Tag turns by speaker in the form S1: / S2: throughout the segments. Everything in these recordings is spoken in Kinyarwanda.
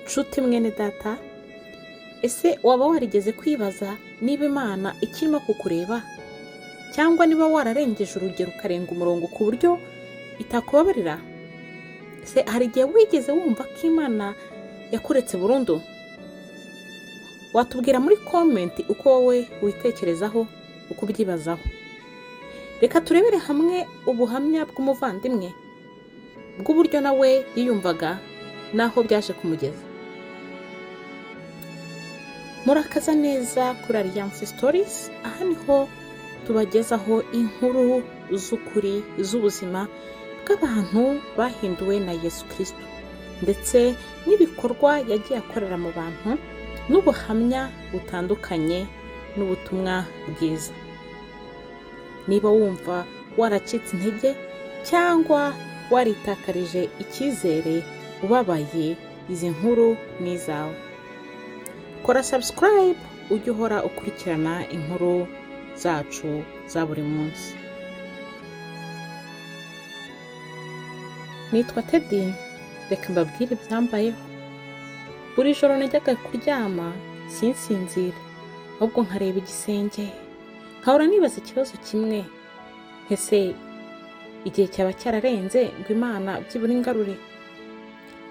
S1: nshuti mwene data, ese waba warigeze kwibaza niba Imana ikirimo kukureba cyangwa niba wararengeje urugero ukarenga umurongo ku buryo itakubabarira? Se hari igihe wigeze wumva ko Imana yakuretse burundu? Watubwira muri komenti uko wowe witekerezaho, uko ubyibazaho. Reka turebere hamwe ubuhamya bw'umuvandimwe bw'uburyo nawe yiyumvaga naho byaje kumugeza. Murakaza neza kuri Alliance Stories, aha niho tubagezaho inkuru z'ukuri z'ubuzima bw'abantu bahinduwe na Yesu Kristo, ndetse n'ibikorwa yagiye akorera mu bantu n'ubuhamya butandukanye n'ubutumwa bwiza. Niba wumva waracitse intege cyangwa waritakarije icyizere, ubabaye, izi nkuru ni izawe. Kora subscribe ujye uhora ukurikirana inkuru zacu za buri munsi. Nitwa Teddy, reka mbabwire ibyambayeho. Buri joro najyaga kuryama sinsinzire, ahubwo nkareba igisenge, nkahora nibaza ikibazo kimwe: ese igihe cyaba cyararenze ngo Imana byibura ingarure?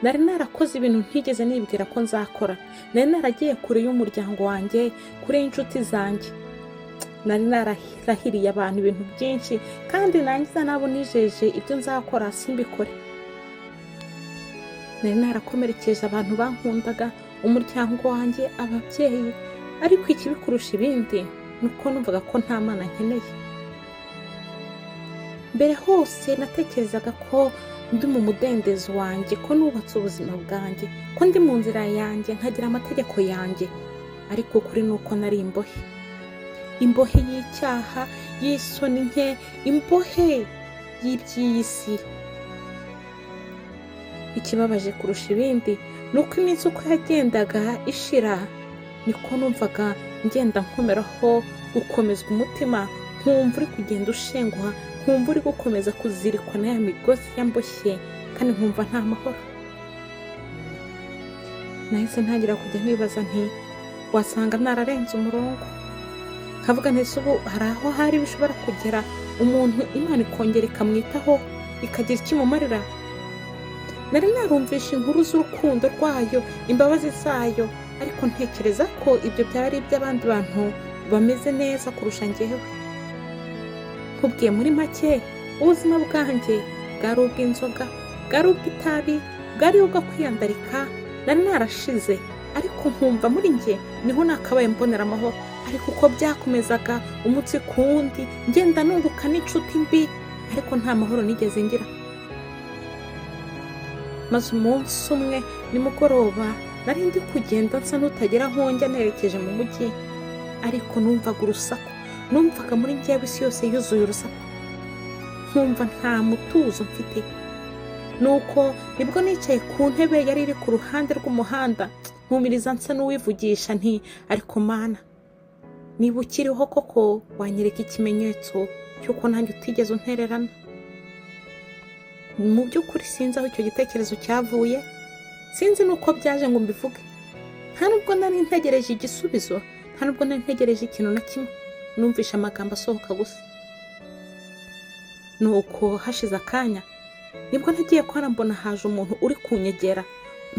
S1: Nari narakoze ibintu ntigeze nibwira ko nzakora. Nari naragiye kure y'umuryango wanjye, kure y'inshuti zanjye. Nari narahiriye abantu ibintu byinshi, kandi nangiza nabo nijeje ibyo nzakora simbikore. Nari narakomerekeje abantu bankundaga, umuryango wanjye, ababyeyi, ariko ikibi kurusha ibindi nuko numvaga ko nta Mana nkeneye. Mbere hose natekerezaga ko ndi mu mudendezo wanjye, ko nubatse ubuzima bwanjye, ko ndi mu nzira yanjye, nkagira amategeko yanjye. Ariko kuri nuko nari imbohe y'icyaha, y'isoni nke, imbohe y'iby'iyi si. Ikibabaje kurusha ibindi nuko iminsi uko yagendaga ishira, niko numvaga ngenda nkomeraho gukomezwa umutima, nkumva uri kugenda ushenguha, nkumva uri gukomeza kuzirikwa na ya migozi yamboshye, kandi nkumva nta mahoro. Nahise ntangira kujya nibaza nti wasanga nararenze umurongo. Nkavuga nti ubu hari aho hari bishobora kugera umuntu Imana ikongera ikamwitaho, ikagira ikimumarira. Nari narumvisha inkuru z'urukundo rwayo, imbabazi zayo, ariko ntekereza ko ibyo byari iby'abandi bantu bameze neza kurusha njyewe. Nkubwiye muri make, ubuzima bwanjye bwari ubw'inzoga, bwari ubw'itabi, bwari ubwo kwiyandarika. Nari narashize, ariko nkumva muri njye niho nakabaye mbonera amahoro. Ariko uko byakomezaga umunsi ku wundi, ngenda nunguka n'inshuti mbi, ariko nta mahoro nigeze ngira. Maze umunsi umwe nimugoroba nari ndi kugenda nsa n'utagera aho njya nerekeje mu mujyi, ariko numvaga urusaku. Numvaga muri njyewe isi yose yuzuye urusaku, nkumva nta mutuzo mfite. Nuko nibwo nicaye ku ntebe yari iri ku ruhande rw'umuhanda, nkumiriza nsa n'uwivugisha nti ariko Mana, niba ukiriho koko wanyereka ikimenyetso cy'uko nanjye utigeze untererana. Mu by'ukuri sinzi aho icyo gitekerezo cyavuye, sinzi nuko byaje ngo mbivuge. Nta nubwo nari ntegereje igisubizo, nta nubwo nari ntegereje ikintu na kimwe. Numvisha amagambo asohoka gusa. Nuko hashize akanya, nibwo nagiye kubona mbona haje umuntu uri kunyegera,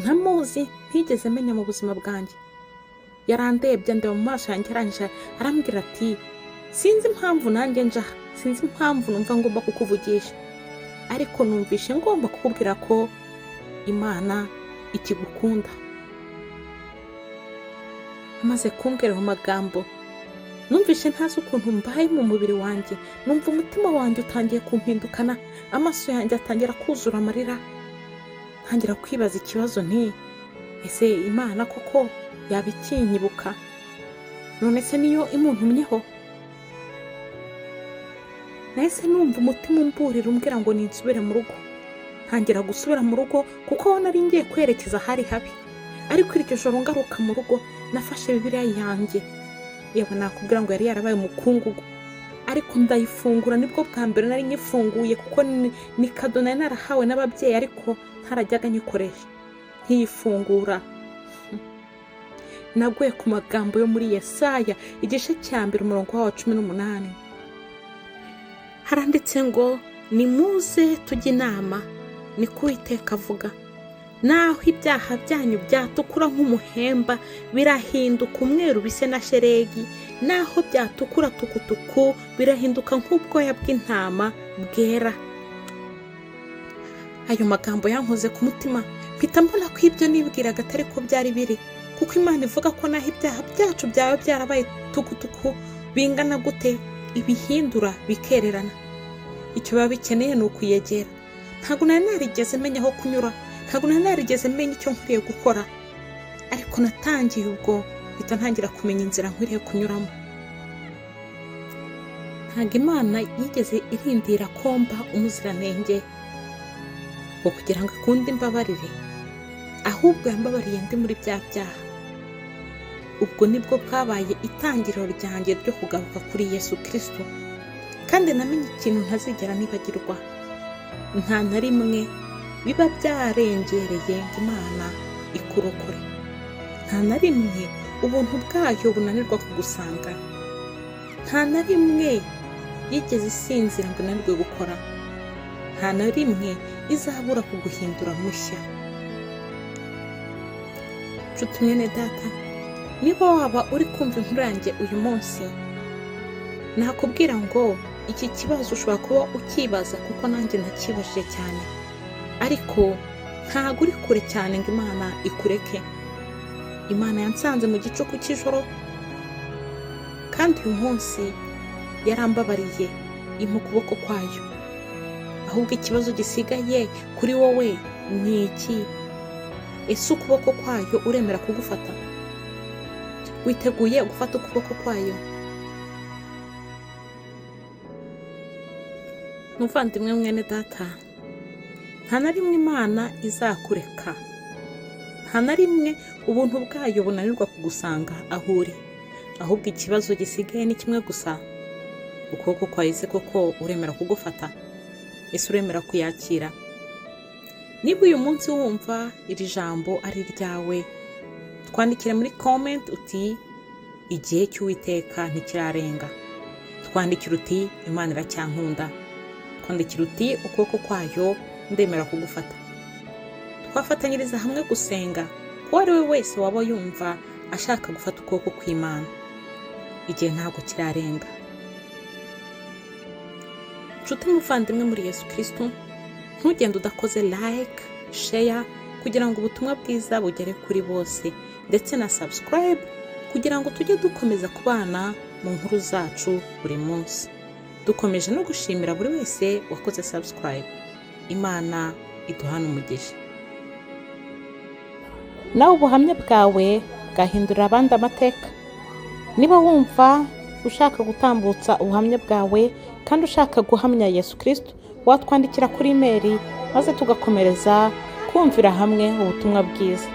S1: ntamuzi, ntigeze menya mu buzima bwanjye. Yarandebye, ndeba mu maso yanjye, arangije arambwira ati sinzi impamvu nanjye njaha, sinzi impamvu numva ngomba kukuvugisha, ariko numvishe ngomba kukubwira ko Imana ikigukunda. Amaze kumbwira mu magambo, numvishe ntazi ukuntu mbaye mu mubiri wanjye. Numva umutima wanjye utangiye kumpindukana, amaso yanjye atangira kuzura amarira. Ntangira kwibaza ikibazo nti ese Imana koko yaba ikinyibuka? None se niyo imuntumyeho? Nahise numva umutima umburira umbwira ngo ninsubire mu rugo. Ntangira gusubira mu rugo kuko aho nari ngiye kwerekeza hari habi. Ariko iryo joro ngaruka mu rugo, nafashe Bibiliya yanjye, yewe nakubwira ngo yari yarabaye umukungugu, ariko ndayifungura. Nibwo bwa mbere nari nyifunguye, kuko ni kado nari narahawe n'ababyeyi, ariko ntarajyaga nyikoresha. Nkiyifungura naguye ku magambo yo muri Yesaya igice cya 1 umurongo wa 18. Haranditse ngo nimuze tujye inama, ni ko Uwiteka avuga. Naho ibyaha byanyu byatukura nk'umuhemba birahinduka umweru bise na sheregi, naho byatukura tukutuku birahinduka nk'ubwoya bw'intama bwera. Ayo magambo yankoze ku mutima, mpita mbona ko ibyo nibwiraga atari ko byari biri, kuko Imana ivuga ko naho ibyaha byacu byaba byarabaye tukutuku bingana gute, ibihindura bikererana. Icyo biba bikeneye ni ukuyegera. Ntabwo nari narigeze menya aho kunyura, ntabwo nari narigeze menya icyo nkwiriye gukora, ariko natangiye ubwo mpita ntangira kumenya inzira nkwiriye kunyuramo. Ntabwo Imana yigeze irindira ko mba umuziranenge ngo kugira ngo akunde imbabarire, ahubwo yambabariye ndi muri bya byaha. Ubwo nibwo bwabaye itangiriro ryanjye ryo kugaruka kuri Yesu Kristo, kandi namenye ikintu ntazigera nibagirwa. Nta na rimwe biba byarengereye ngo Imana ikurokore. Nta na rimwe ubuntu bwayo bunanirwa kugusanga. Nta na rimwe yigeze isinzira ngo inanirwe gukora. Nta na rimwe izabura kuguhindura mushya. Nshuti mwene data, niba waba uri kumva inkuru yanjye uyu munsi, nakubwira ngo iki kibazo ushobora kuba ukibaza, kuko nanjye nakibajije cyane, ariko ntabwo uri kure cyane ngo Imana ikureke. Imana yansanze mu gicuku cy'ijoro, kandi uyu munsi yarambabariye impa ukuboko kwayo. Ahubwo ikibazo gisigaye kuri wowe ni iki? Ese ukuboko kwayo uremera kugufata? Witeguye gufata ukuboko kwayo? Muvandimwe mwene data, nta na rimwe Imana izakureka. Nta na rimwe ubuntu bwayo bunanirwa kugusanga aho uri. Ahubwo ikibazo gisigaye ni kimwe gusa: ukuboko kwayo se koko uremera kugufata? Ese uremera kuyakira? Niba uyu munsi wumva iri jambo ari ryawe, twandikire muri comment uti igihe cy'Uwiteka ntikirarenga. Twandikire uti Imana iracyankunda. Twandikire uti ukuboko kwayo ndemera kugufata. Twafatanyiriza hamwe gusenga ko ari we wese waba yumva ashaka gufata ukuboko kw'Imana. Igihe ntabwo kirarenga. Nshuti muvandimwe muri Yesu Kristo, ntugende udakoze like, share, kugira ngo ubutumwa bwiza bugere kuri bose, ndetse na subscribe kugira ngo tujye dukomeza kubana mu nkuru zacu buri munsi. Dukomeje no gushimira buri wese wakoze subscribe. Imana iduhane umugisha. Nawe ubuhamya bwawe bwahindurira abandi amateka. Niba wumva ushaka gutambutsa ubuhamya bwawe kandi ushaka guhamya Yesu Kristo, watwandikira kuri email maze tugakomereza kumvira hamwe ubutumwa bwiza.